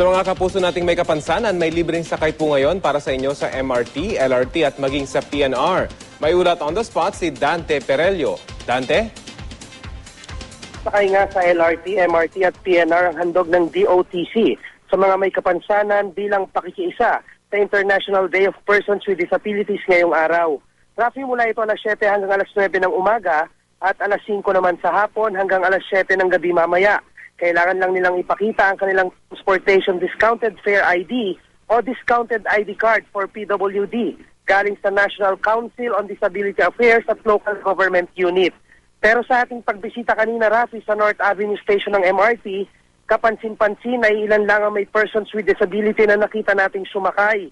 Sa mga kapuso nating may kapansanan, may libreng sakay po ngayon para sa inyo sa MRT, LRT at maging sa PNR. May ulat on the spot si Dante Perello. Dante? Sakay nga sa LRT, MRT at PNR ang handog ng DOTC sa mga may kapansanan bilang pakikiisa sa International Day of Persons with Disabilities ngayong araw. Rafi, mula ito alas 7 hanggang alas 9 ng umaga at alas 5 naman sa hapon hanggang alas 7 ng gabi mamaya. Kailangan lang nilang ipakita ang kanilang Transportation Discounted Fare ID o Discounted ID Card for PWD galing sa National Council on Disability Affairs at Local Government Unit. Pero sa ating pagbisita kanina, Rafi, sa North Avenue Station ng MRT, kapansin-pansin ay ilan lang ang may persons with disability na nakita nating sumakay.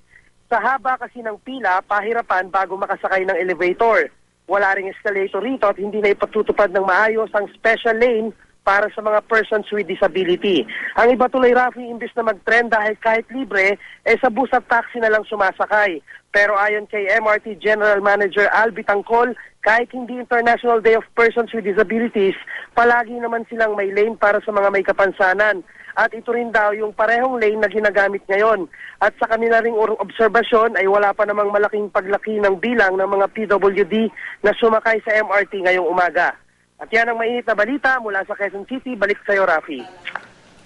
Sa haba kasi ng pila, pahirapan bago makasakay ng elevator. Wala ring escalator rito at hindi na ipatutupad ng maayos ang special lane para sa mga persons with disability. Ang iba tuloy, Rafi, imbis na mag-trend dahil kahit libre, sa bus at taxi na lang sumasakay. Pero ayon kay MRT General Manager Albi Tangkol, kahit hindi International Day of Persons with Disabilities, palagi naman silang may lane para sa mga may kapansanan. At ito rin daw yung parehong lane na ginagamit ngayon. At sa kanila ring obserbasyon ay wala pa namang malaking paglaki ng bilang ng mga PWD na sumakay sa MRT ngayong umaga. At yan ang mainit na balita mula sa Quezon City. Balik sa iyo, Rafi.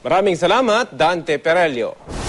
Maraming salamat, Dante Perello.